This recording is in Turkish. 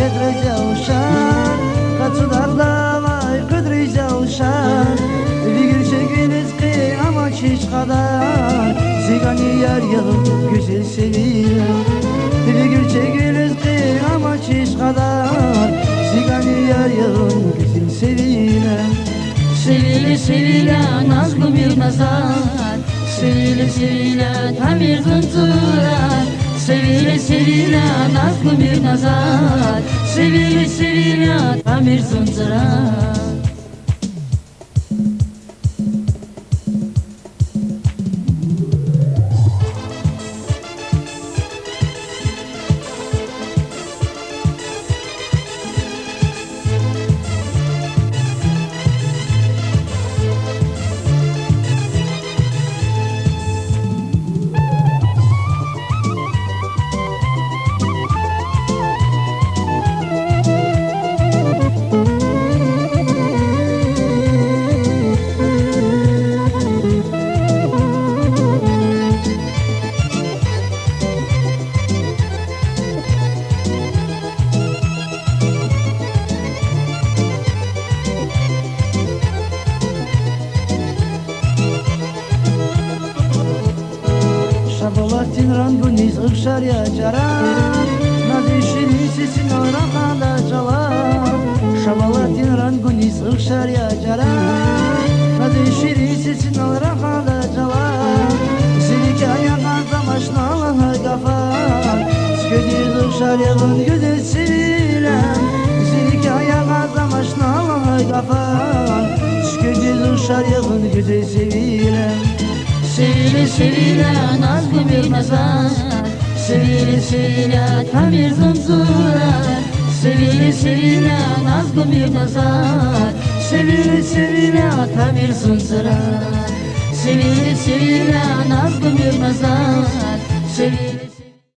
Petrece uşar Kaçı dağlamay kıdrıca uşar Bir gül çekiniz ki ama çiş kadar Zigani yar yılın güzel seviyorum Bir gül çekiniz ki ama çiş kadar Zigani yar yılın güzel seviyorum Sevile sevile nazlı bir nazar Sevile sevile tam bir zıntırar Sevile sevile nazlı bir nazar Sevile sevile tam bir zıntırar Şabalatin ranguniz ıkşar ya caran Nazişini sesin ağraqada çalar Şabalatin ranguniz ıkşar ya caran Nazişini sesin ağraqada çalar Silik ayağa zamaşna Allah'a gafar Skediz ıkşar yağın güzel sevilen Silik ayağa zamaşna Allah'a gafar Skediz ıkşar yağın güzel sevilen Sevile sevile nazlı bir nazar Sevile sevile tam bir zımzırar Sevile sevile nazlı bir nazar Sevile sevile tam bir zımzırar Sevile sevile nazlı bir nazar Sevile